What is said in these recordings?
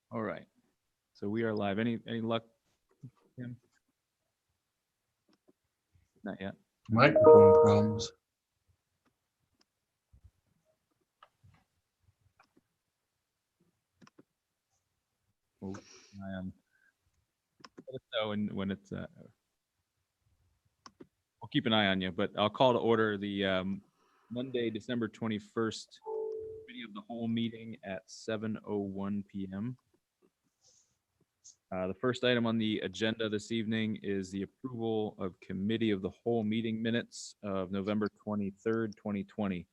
All right. So we are live. Any luck, Tim? Not yet. Microphone problems. We'll keep an eye on. Let us know when it's. We'll keep an eye on you, but I'll call to order the Monday, December 21st committee of the whole meeting at 7:01 p.m. The first item on the agenda this evening is the approval of committee of the whole meeting minutes of November 23rd, 2020.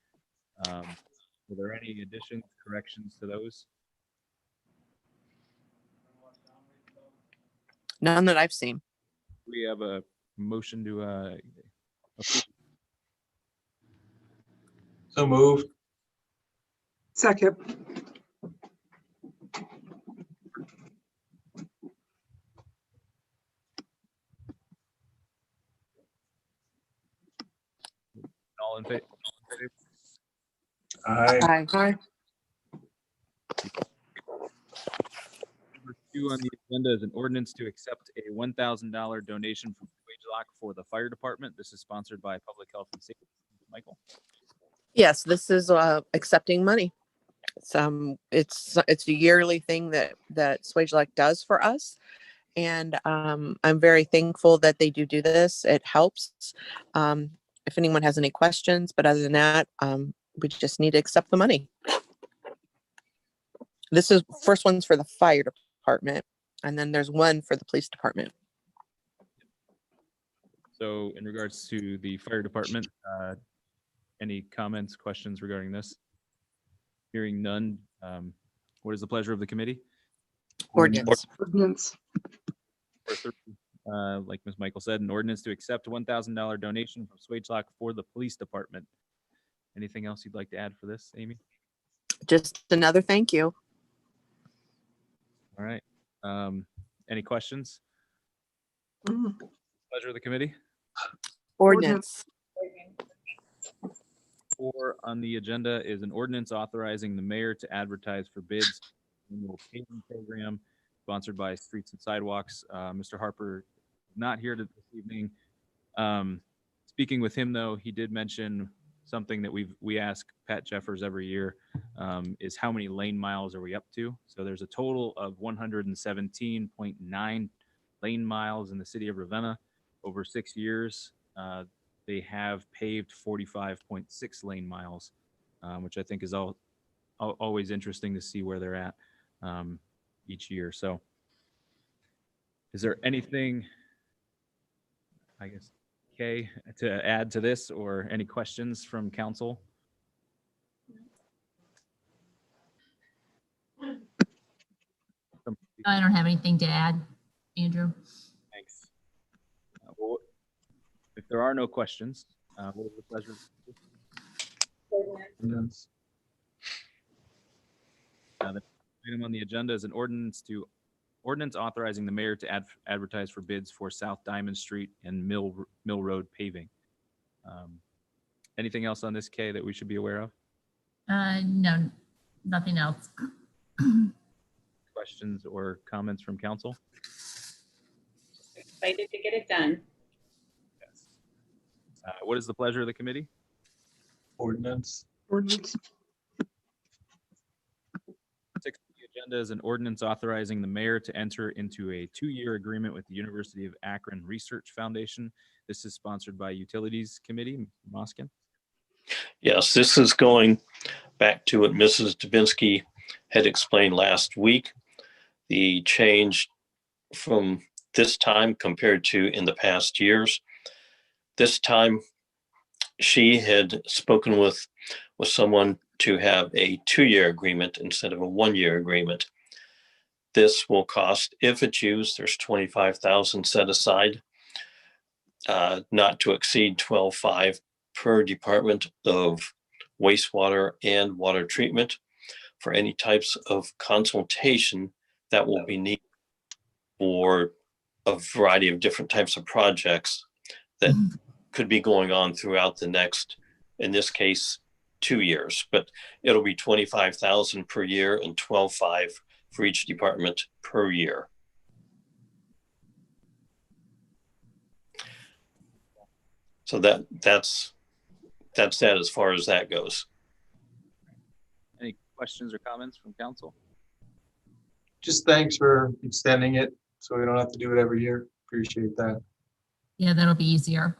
Are there any additions, corrections to those? None that I've seen. We have a motion to approve. So moved. Second. All in favor? Aye. Aye. Aye. Number 2 on the agenda is an ordinance to accept a $1,000 donation from WageLock for the fire department. This is sponsored by Public Health and Safety. Michael? Yes, this is accepting money. It's a yearly thing that SwageLock does for us, and I'm very thankful that they do this. It helps. If anyone has any questions, but other than that, we just need to accept the money. This is first one's for the fire department, and then there's one for the police department. So in regards to the fire department, any comments, questions regarding this? Hearing none, what is the pleasure of the committee? Ordinance. Ordinance. Like Ms. Michael said, an ordinance to accept a $1,000 donation from SwageLock for the police department. Anything else you'd like to add for this, Amy? Just another thank you. All right. Any questions? Mm. Pleasure of the committee? Ordinance. 4 on the agenda is an ordinance authorizing the mayor to advertise for bids for the annual paving program sponsored by Streets and Sidewalks. Mr. Harper not here this evening. Speaking with him though, he did mention something that we ask Pat Jeffers every year, is how many lane miles are we up to? So there's a total of 117.9 lane miles in the city of Ravenna over 6 years. They have paved 45.6 lane miles, which I think is always interesting to see where they're at each year. So is there anything, I guess, Kay, to add to this or any questions from council? I don't have anything to add, Andrew. Thanks. Well, if there are no questions, what is the pleasure? Ordinance. The item on the agenda is an ordinance authorizing the mayor to advertise for bids for South Diamond Street and Mill Road paving. Anything else on this, Kay, that we should be aware of? No, nothing else. Questions or comments from council? Excited to get it done. Yes. What is the pleasure of the committee? Ordinance. Ordinance. 6 on the agenda is an ordinance authorizing the mayor to enter into a 2-year agreement with the University of Akron Research Foundation. This is sponsored by Utilities Committee. Moskin. Yes, this is going back to what Mrs. Dubinsky had explained last week. The change from this time compared to in the past years. This time, she had spoken with someone to have a 2-year agreement instead of a 1-year agreement. This will cost, if it's used, there's $25,000 set aside, not to exceed $12,500 per department of wastewater and water treatment for any types of consultation that will be needed for a variety of different types of projects that could be going on throughout the next, in this case, 2 years, but it'll be $25,000 per year and $12,500 for each department per year. So that's that as far as that goes. Any questions or comments from council? Just thanks for extending it so we don't have to do it every year. Appreciate that. Yeah, that'll be easier.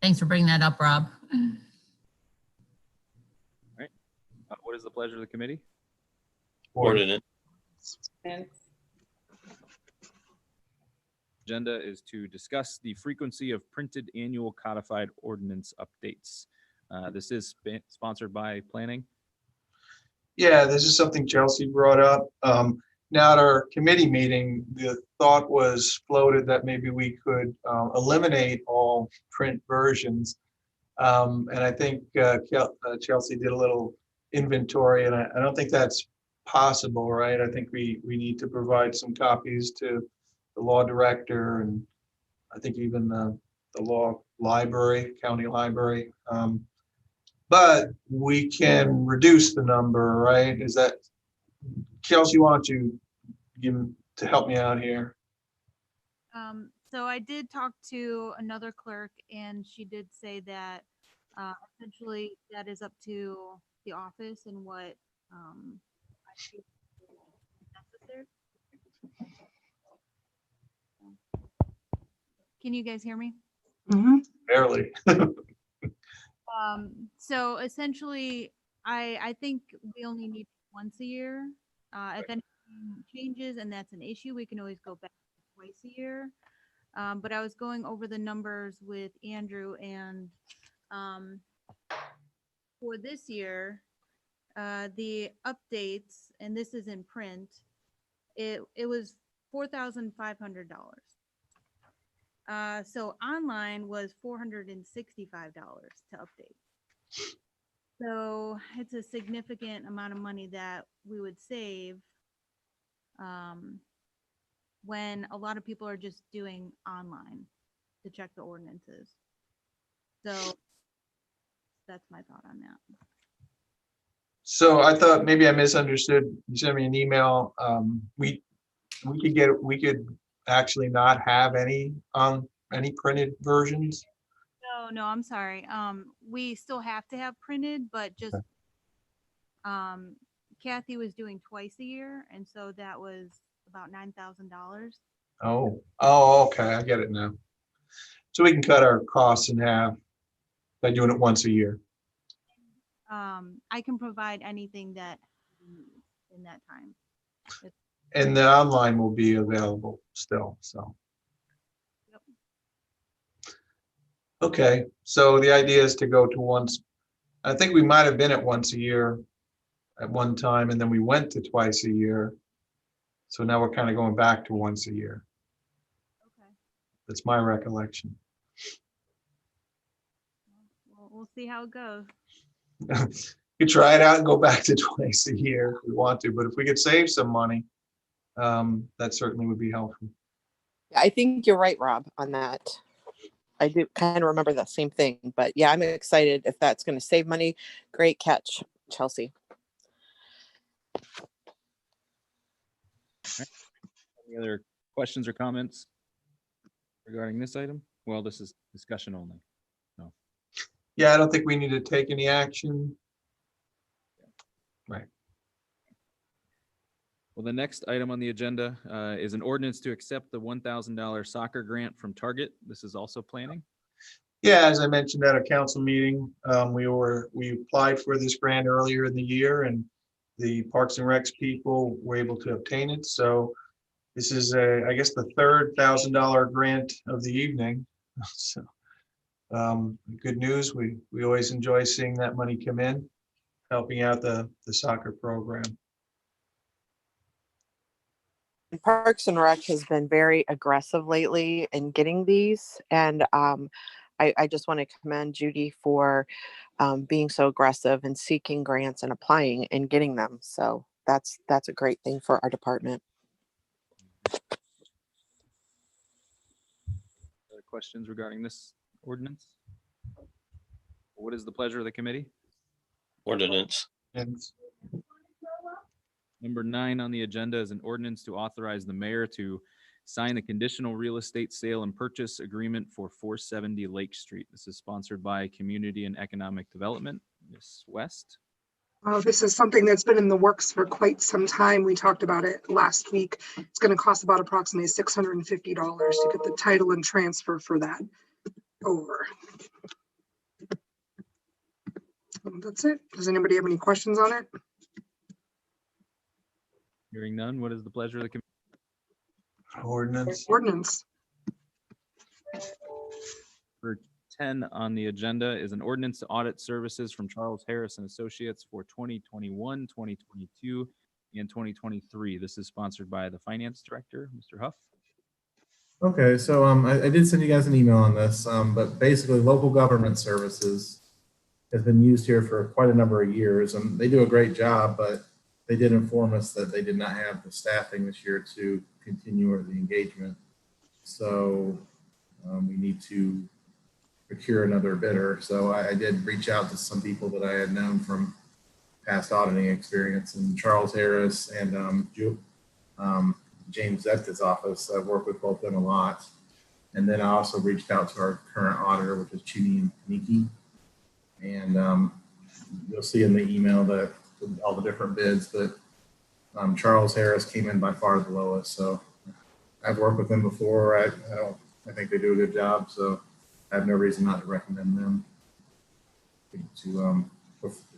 Thanks for bringing that up, Rob. What is the pleasure of the committee? Ordinance. Agenda is to discuss the frequency of printed annual codified ordinance updates. This is sponsored by planning. Yeah, this is something Chelsea brought up. Now at our committee meeting, the thought was floated that maybe we could eliminate all print versions. And I think Chelsea did a little inventory, and I don't think that's possible, right? I think we need to provide some copies to the law director, and I think even the law library, county library. But we can reduce the number, right? Is that, Chelsea, why don't you to help me out here? So I did talk to another clerk, and she did say that essentially that is up to the office and what I think is necessary. Can you guys hear me? Mhm. Barely. So essentially, I think we only need once a year. If anything changes and that's an issue, we can always go back twice a year. But I was going over the numbers with Andrew, and for this year, the updates, and this is in print, it was $4,500. So online was $465 to update. So it's a significant amount of money that we would save when a lot of people are just doing online to check the ordinances. So that's my thought on that. So I thought maybe I misunderstood. You sent me an email. We could actually not have any printed versions. No, I'm sorry. We still have to have printed, but just Kathy was doing twice a year, and so that was about $9,000. Oh, okay, I get it now. So we can cut our costs in half by doing it once a year. I can provide anything that you need in that time. And the online will be available still, so. Yep. Okay, so the idea is to go to once, I think we might have been at once a year at one time, and then we went to twice a year. So now we're kind of going back to once a year. Okay. That's my recollection. Well, we'll see how it goes. You try it out and go back to twice a year if we want to, but if we could save some money, that certainly would be helpful. I think you're right, Rob, on that. I do kind of remember the same thing, but yeah, I'm excited if that's going to save money. Great catch, Chelsea. Any other questions or comments regarding this item? Well, this is discussion only. Yeah, I don't think we need to take any action. Well, the next item on the agenda is an ordinance to accept the $1,000 soccer grant from Target. This is also planning. Yeah, as I mentioned at a council meeting, we applied for this grant earlier in the year, and the Parks and Recs people were able to obtain it. So this is I guess the third $1,000 grant of the evening. So good news. We always enjoy seeing that money come in, helping out the soccer program. Parks and Rec has been very aggressive lately in getting these. And I just want to commend Judy for being so aggressive and seeking grants and applying and getting them. So that's a great thing for our department. Other questions regarding this ordinance? What is the pleasure of the committee? Ordinance. And Number 9 on the agenda is an ordinance to authorize the mayor to sign a conditional real estate sale and purchase agreement for 470 Lake Street. This is sponsored by Community and Economic Development. Ms. West? This is something that's been in the works for quite some time. We talked about it last week. It's going to cost about approximately $650 to get the title and transfer for that over. That's it. Does anybody have any questions on it? Hearing none, what is the pleasure of the committee? Ordinance. Ordinance. Number 10 on the agenda is an ordinance to audit services from Charles Harris and Associates for 2021, 2022, and 2023. This is sponsored by the Finance Director, Mr. Huff. Okay, so I did send you guys an email on this, but basically local government services has been used here for quite a number of years, and they do a great job, but they did inform us that they did not have the staffing this year to continue the engagement. So we need to procure another bidder. So I did reach out to some people that I had known from past auditing experience, and Charles Harris and James Zepta's office. I've worked with both of them a lot. And then I also reached out to our current auditor, which is Chini and Nikki. And you'll see in the email that all the different bids, but Charles Harris came in by far the lowest. So I've worked with them before. I think they do a good job. So I have no reason not to recommend them to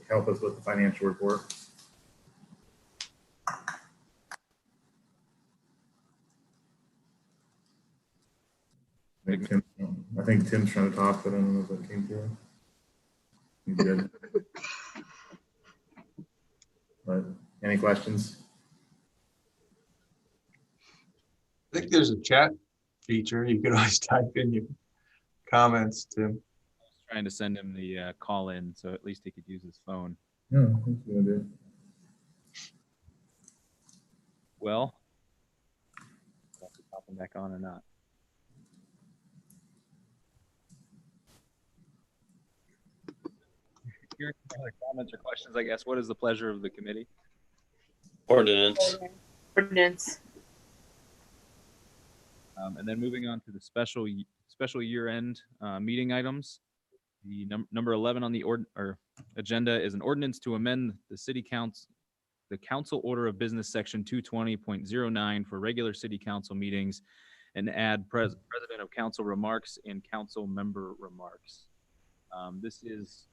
help us with the financial report. I think Tim's trying to talk, but I don't know if that came through. He's good. But any questions? I think there's a chat feature. You can always type in your comments, Tim. Trying to send him the call in, so at least he could use his phone. No, I think you're gonna do. Well, pop him back on or not. Hearing no other comments or questions, I guess, what is the pleasure of the committee? Ordinance. Ordinance. And then moving on to the special year-end meeting items. The number 11 on the agenda is an ordinance to amend the council order of business section 220.09 for regular city council meetings and add president of council remarks and council member remarks. This is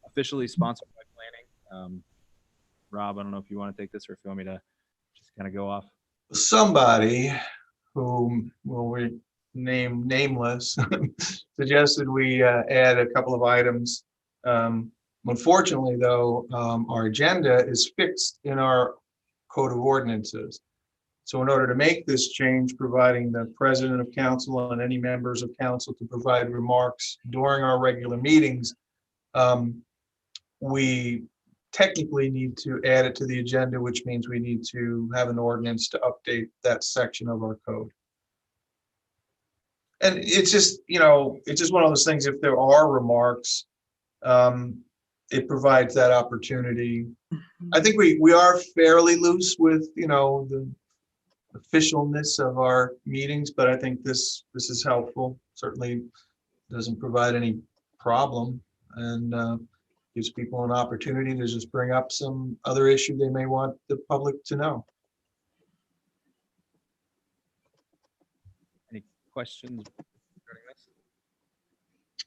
officially sponsored by planning. Rob, I don't know if you want to take this or if you want me to just kind of go off. Somebody whom will name nameless suggested we add a couple of items. Unfortunately, though, our agenda is fixed in our code of ordinances. So in order to make this change, providing the president of council and any members of council to provide remarks during our regular meetings, we technically need to add it to the agenda, which means we need to have an ordinance to update that section of our code. And it's just, it's just one of those things, if there are remarks, it provides that opportunity. I think we are fairly loose with, the officialness of our meetings, but I think this is helpful. Certainly doesn't provide any problem and gives people an opportunity to just bring up some other issue they may want the public to know. Any questions regarding this?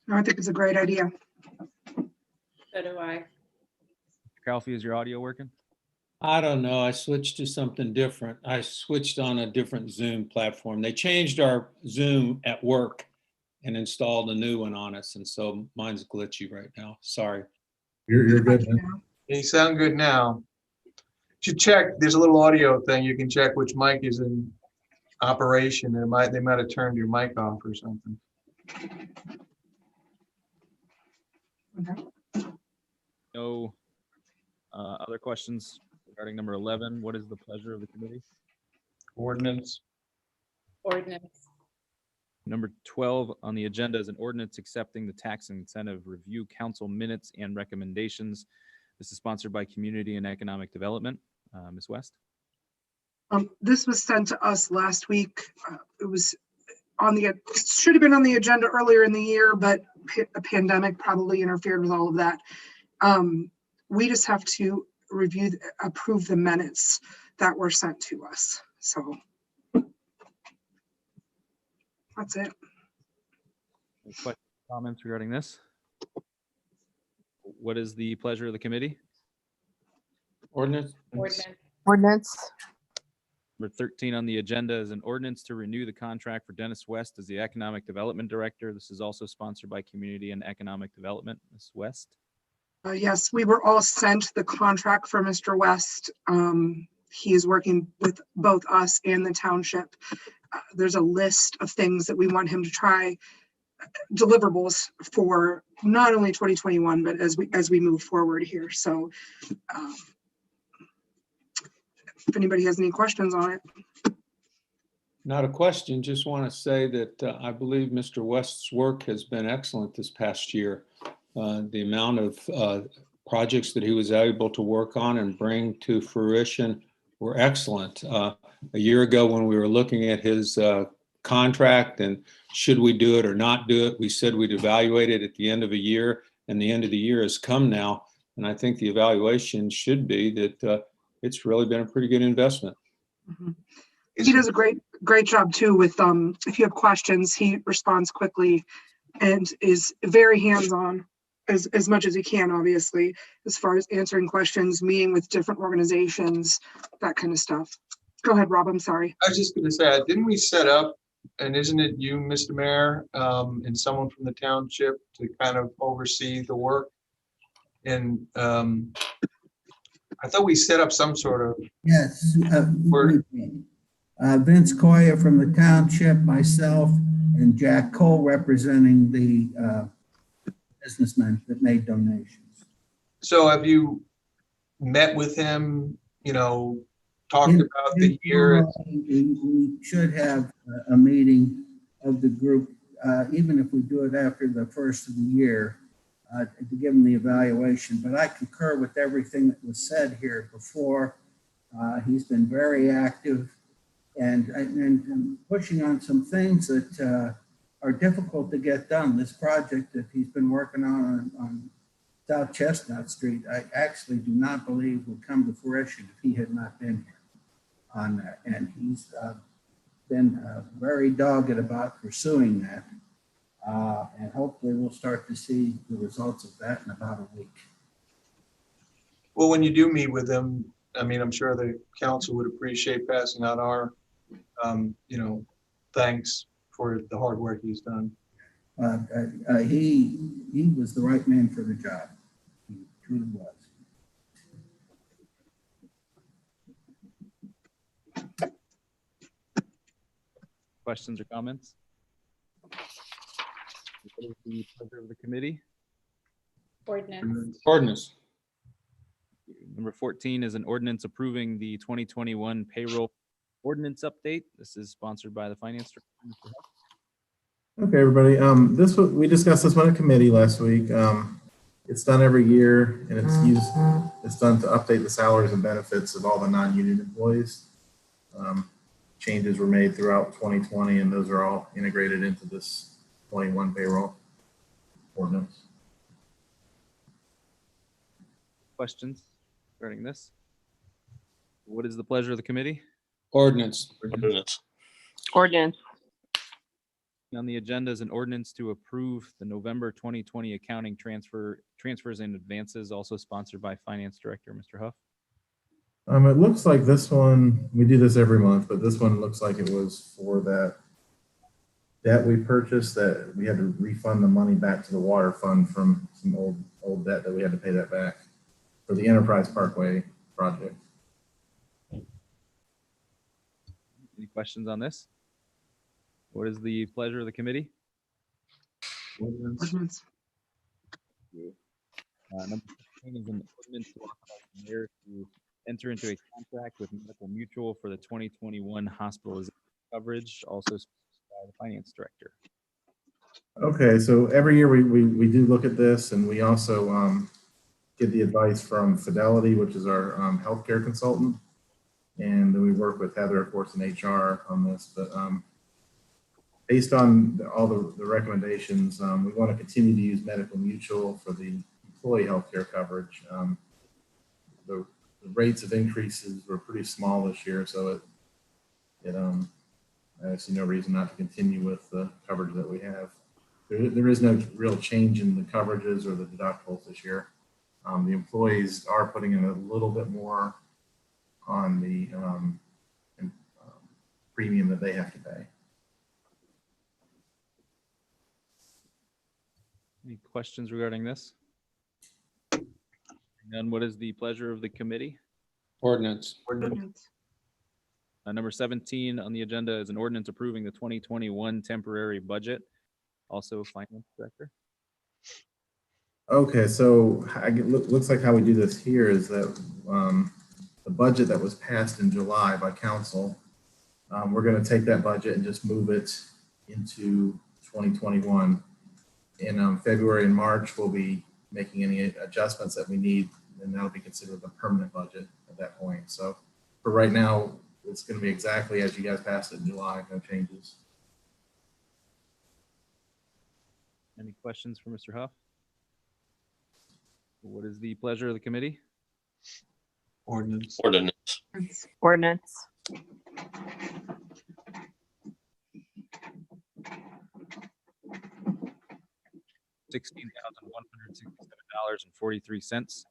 No, I think it's a great idea. So do I. Calfee, is your audio working? I don't know. I switched to something different. I switched on a different Zoom platform. They changed our Zoom at work and installed a new one on us. And so mine's glitchy right now. Sorry. You're good, man. You sound good now. You should check, there's a little audio thing. You can check which mic is in operation. They might have turned your mic off or something. No other questions regarding number 11. What is the pleasure of the committee? Ordinance. Ordinance. Number 12 on the agenda is an ordinance accepting the tax incentive review council minutes and recommendations. This is sponsored by Community and Economic Development. Ms. West? This was sent to us last week. It was on the, should have been on the agenda earlier in the year, but a pandemic probably interfered with all of that. We just have to approve the minutes that were sent to us. So that's it. Any questions, comments regarding this? What is the pleasure of the committee? Ordinance? Ordinance. Ordinance. Number 13 on the agenda is an ordinance to renew the contract for Dennis West as the Economic Development Director. This is also sponsored by Community and Economic Development. Ms. West. Yes, we were all sent the contract for Mr. West. He is working with both us and the township. There's a list of things that we want him to try, deliverables for not only 2021, but as we move forward here. So if anybody has any questions on it. Not a question, just want to say that I believe Mr. West's work has been excellent this past year. The amount of projects that he was able to work on and bring to fruition were excellent. A year ago, when we were looking at his contract and should we do it or not do it, we said we'd evaluate it at the end of a year, and the end of the year has come now. And I think the evaluation should be that it's really been a pretty good investment. Mm-hmm. He does a great job too with, if you have questions, he responds quickly and is very hands-on as much as he can, obviously, as far as answering questions, meeting with different organizations, that kind of stuff. Go ahead, Rob, I'm sorry. I was just gonna say, didn't we set up, and isn't it you, Mr. Mayor, and someone from the township to kind of oversee the work? And I thought we set up some sort of, Yes. Word. Vince Coya from the township, myself, and Jack Cole representing the businessmen that made donations. so have you met with him, talked In- about the year? We should have a meeting of the group, even if we do it after the first of the year, to give them the evaluation. But I concur with everything that was said here before. He's been very active and pushing on some things that are difficult to get done. This project that he's been working on South Chestnut Street, I actually do not believe would come to fruition if he had not been here on that. And he's been very dogged about pursuing that. And hopefully we'll start to see the results of that in about a week. Well, when you do meet with him, I mean, I'm sure the council would appreciate passing out our, thanks for the hard work he's done. He was the right man for the job. He truly was. Questions or comments? What is the pleasure of the committee? Ordinance. Ordinance. Number 14 is an ordinance approving the 2021 payroll ordinance update. This is sponsored by the Finance Director. Okay, everybody. We discussed this one at committee last week. It's done every year, and it's done to update the salaries and benefits of all the non-union employees. Changes were made throughout 2020, and those are all integrated into this 21 payroll ordinance. Questions regarding this? What is the pleasure of the committee? Ordinance. Ordinance. Ordinance. On the agenda is an ordinance to approve the November 2020 accounting transfers and advances, also sponsored by Finance Director, Mr. Huff. It looks like this one, we do this every month, but this one looks like it was for that debt we purchased that we had to refund the money back to the water fund from some old debt that we had to pay that back for the Enterprise Parkway project. Any questions on this? What is the pleasure of the committee? Ordinance. Number 15 is an ordinance to authorize the mayor to enter into a contract with Medical Mutual for the 2021 hospitalization coverage, also sponsored by the Finance Director. Okay, so every year we do look at this, and we also get the advice from Fidelity, which is our healthcare consultant. And then we work with Heather, of course, in HR on this, but based on all the recommendations, we want to continue to use Medical Mutual for the employee healthcare coverage. The rates of increases were pretty small this year, so I see no reason not to continue with the coverage that we have. There is no real change in the coverages or the deductibles this year. The employees are putting in a little bit more on the premium that they have to pay. Any questions regarding this? None. What is the pleasure of the committee? Ordinance. Ordinance. Number 17 on the agenda is an ordinance approving the 2021 temporary budget. Also, Finance Director. Okay, so looks like how we do this here is that the budget that was passed in July by council, we're going to take that budget and just move it into 2021. In February and March, we'll be making any adjustments that we need, and that'll be considered a permanent budget at that point. So for right now, it's going to be exactly as you guys passed it in July, no changes. Any questions for Mr. Huff? What is the pleasure of the committee? Ordinance. Ordinance. Ordinance. $16,167.43.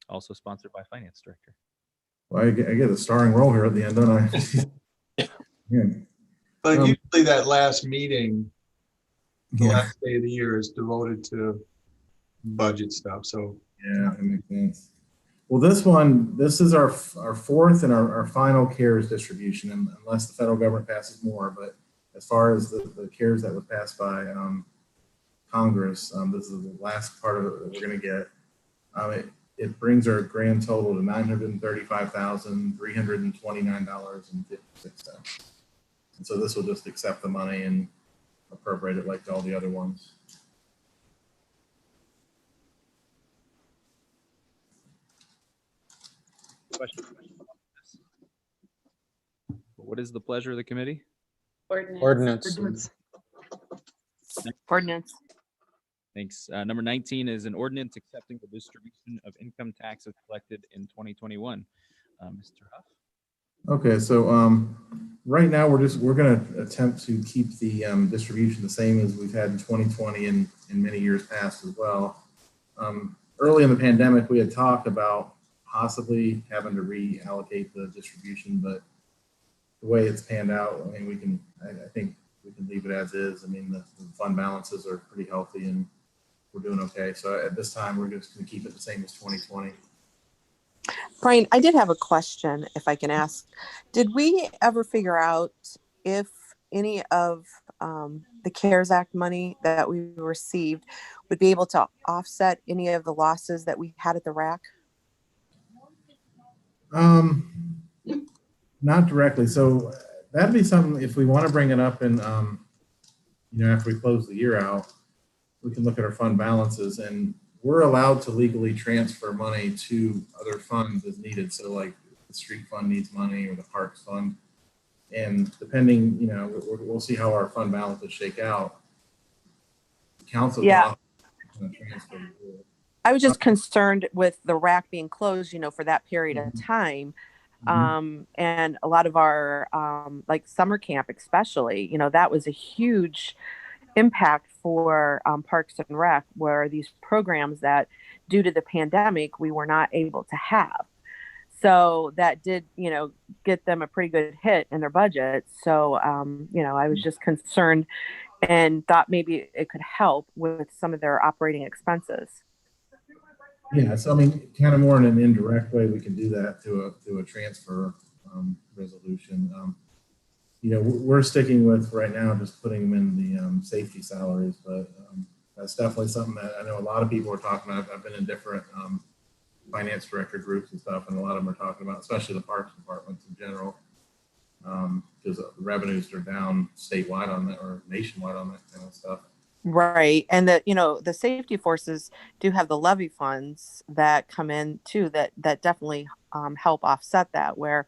Also sponsored by Finance Director. Well, I get a starring role here at the end, don't I? Yeah. But Um, usually that last meeting, the Yeah. last day of the year is devoted to budget stuff, so. Yeah, that makes sense. Well, this is our fourth and our final CARES distribution, unless the federal government passes more. But as far as the CARES that was passed by Congress, this is the last part of it that we're going to get. It brings our grand total to $935,329.56. And so this will just accept the money and appropriate it like all the other ones. Question. What is the pleasure of the committee? Ordinance. Ordinance. Ordinance. Ordinance. Thanks. Number 19 is an ordinance accepting the distribution of income taxes collected in 2021. Mr. Huff. Okay, so right now we're going to attempt to keep the distribution the same as we've had in 2020 and in many years past as well. Early in the pandemic, we had talked about possibly having to reallocate the distribution, but the way it's panned out, I mean, I think we can leave it as is. I mean, the fund balances are pretty healthy and we're doing okay. So at this time, we're just going to keep it the same as 2020. Brian, I did have a question, if I can ask. Did we ever figure out if any of the CARES Act money that we received would be able to offset any of the losses that we had at the RAC? Not directly. So that'd be something, if we want to bring it up and, after we close the year out, we can look at our fund balances, and we're allowed to legally transfer money to other funds as needed. So like the street fund needs money or the parks fund. And depending, we'll see how our fund balances shake out. Council. Yeah. I was just concerned with the RAC being closed, for that period of time. And a lot of our, like summer camp, especially, that was a huge impact for Parks and Rec, where these programs that due to the pandemic, we were not able to have. So that did, get them a pretty good hit in their budget. So, I was just concerned and thought maybe it could help with some of their operating expenses. Yeah, so I mean, kind of more in an indirect way, we can do that through a transfer resolution. We're sticking with right now, just putting them in the safety salaries, but that's definitely something that I know a lot of people are talking about. I've been in different finance director groups and stuff, and a lot of them are talking about, especially the parks departments in general, because the revenues are down statewide on that or nationwide on that kind of stuff. Right. And that, the safety forces do have the levy funds that come in too, that definitely help offset that, where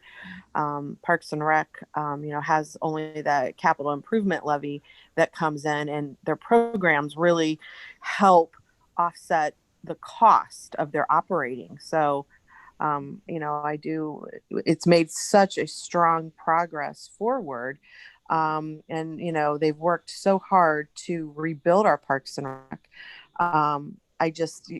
Parks and Rec, has only that capital improvement levy that comes in, and their programs really help offset the cost of their operating. So, it's made such a strong progress forward. And, they've worked so hard to rebuild our Parks and Rec. I just,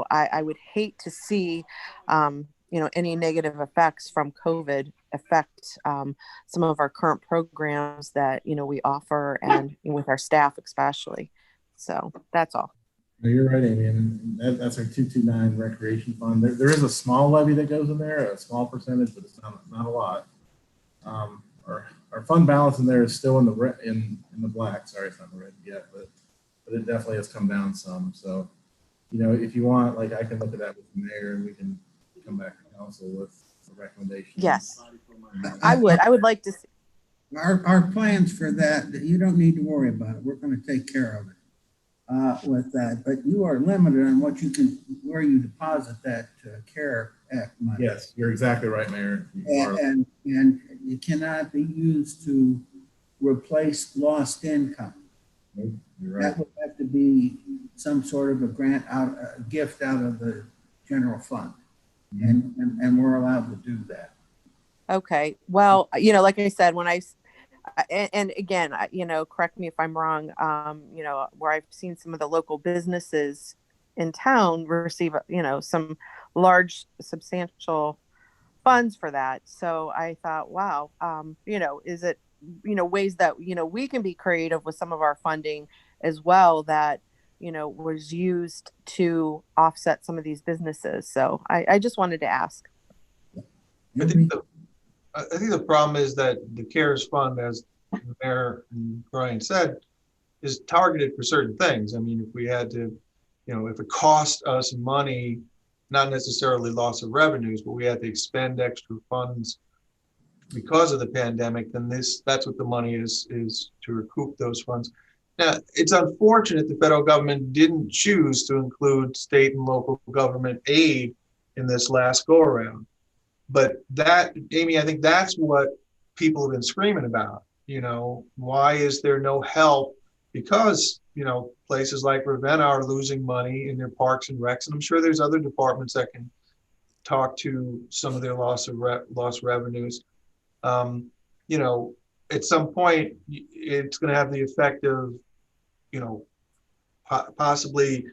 I would hate to see, any negative effects from COVID affect some of our current programs that, we offer, and with our staff especially. So that's all. No, you're right, Amy, and that's our 229 recreation fund. There is a small levy that goes in there, a small percentage, but it's not a lot. Our fund balance in there is still in the black. Sorry, it's not in the red yet, but it definitely has come down some. So, if you want, like, I can look at that with the mayor, and we can come back to council with a recommendation. Yes, I would like to see. Our plans for that, you don't need to worry about it. We're going to take care of it with that. But you are limited on where you deposit that CARE Act money. Yes, you're exactly right, Mayor. And it cannot be used to replace lost income. Nope, you're right. That would have to be some sort of a gift out of the general fund. And we're allowed to do that. Okay. Well, like I said, and again, correct me if I'm wrong, where I've seen some of the local businesses in town receive, some large, substantial funds for that. So I thought, wow, is it, ways that, we can be creative with some of our funding as well, that, was used to offset some of these businesses. So I just wanted to ask. I think the problem is that the CARES fund, as the mayor and Brian said, is targeted for certain things. I mean, if we had to, if it cost us money, not necessarily loss of revenues, but we had to expend extra funds because of the pandemic, then that's what the money is to recoup those funds. Now, it's unfortunate the federal government didn't choose to include state and local government aid in this last go around. But that, Amy, I think that's what people have been screaming about. Why is there no help? Because, places like Ravenna are losing money in their parks and recs, and I'm sure there's other departments that can talk to some of their lost revenues. At some point, it's going to have the effect of, possibly,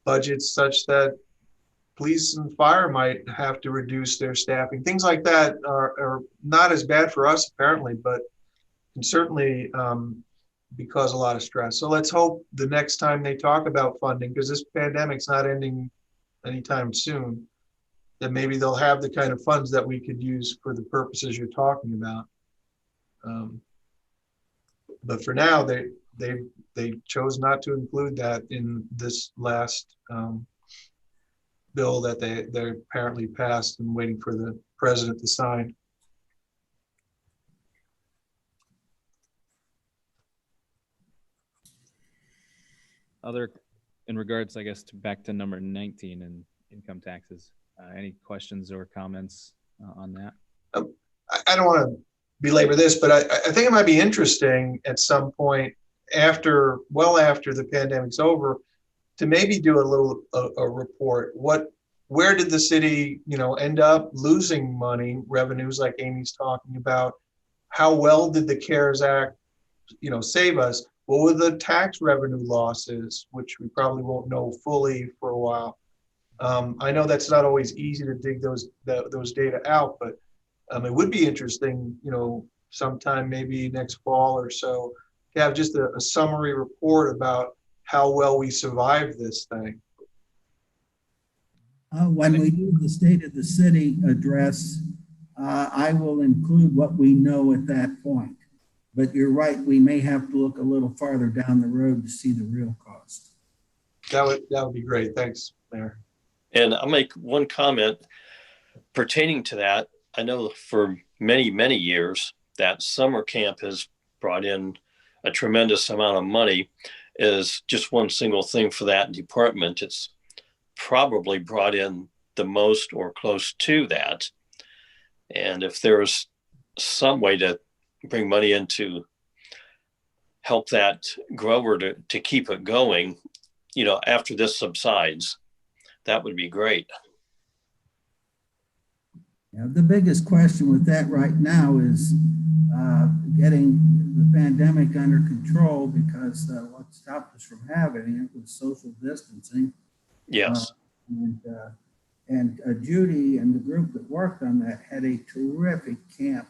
budgets such that police and fire might have to reduce their staffing. Things like that are not as bad for us, apparently, but can certainly cause a lot of stress. So let's hope the next time they talk about funding, because this pandemic's not ending anytime soon, that maybe they'll have the kind of funds that we could use for the purposes you're talking about. But for now, they chose not to include that in this last bill that they apparently passed and waiting for the president to sign. In regards, I guess, back to number 19 and income taxes, any questions or comments on that? I don't want to belabor this, but I think it might be interesting at some point after the pandemic's over, to maybe do a report. Where did the city, end up losing money, revenues like Amy's talking about? How well did the CARES Act, save us? What were the tax revenue losses, which we probably won't know fully for a while? I know that's not always easy to dig those data out, but it would be interesting, sometime maybe next fall or so, to have just a summary report about how well we survived this thing. When we do the State of the City address, I will include what we know at that point. But you're right, we may have to look a little farther down the road to see the real cost. That would be great. Thanks, Mayor. And I'll make one comment pertaining to that. I know for many, many years that summer camp has brought in a tremendous amount of money. is just one single thing for that department. It's probably brought in the most or close to that. And if there's some way to bring money in to help that grower to keep it going, after this subsides, that would be great. Yeah, the biggest question with that right now is getting the pandemic under control, because what stopped us from having it was social distancing. Yes. And Judy and the group that worked on that had a terrific camp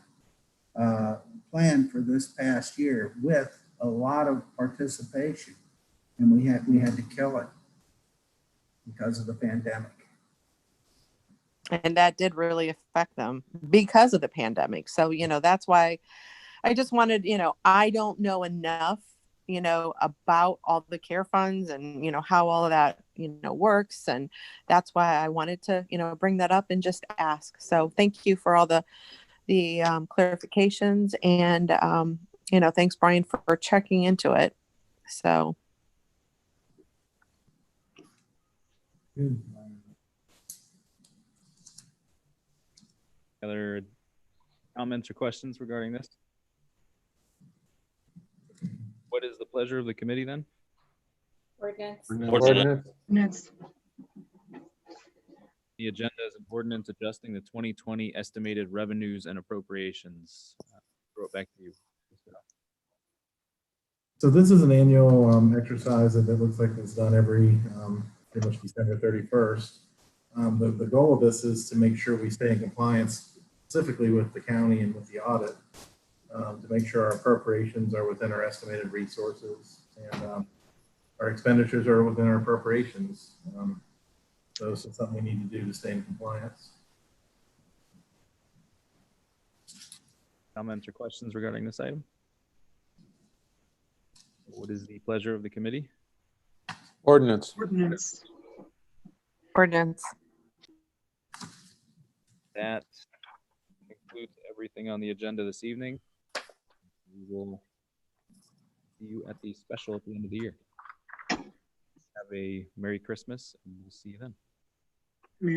plan for this past year with a lot of participation, and we had to kill it because of the pandemic. And that did really affect them because of the pandemic. So, that's why I just wanted, I don't know enough, about all the care funds and, how all of that, works. And that's why I wanted to, bring that up and just ask. So thank you for all the clarifications, and, thanks, Brian, for checking into it. So. Good. Other comments or questions regarding this? What is the pleasure of the committee then? Ordinance. Ordinance. Yes. The agenda is an ordinance adjusting the 2020 estimated revenues and appropriations. Throw it back to you. So this is an annual exercise that looks like it's done every pretty much December 31st. The goal of this is to make sure we stay in compliance specifically with the county and with the audit, to make sure our appropriations are within our estimated resources, and our expenditures are within our appropriations. So this is something we need to do to stay in compliance. Comments or questions regarding this item? What is the pleasure of the committee? Ordinance. Ordinance. Ordinance. That concludes everything on the agenda this evening. We will see you at the special at the end of the year. Have a Merry Christmas, and we'll see you then.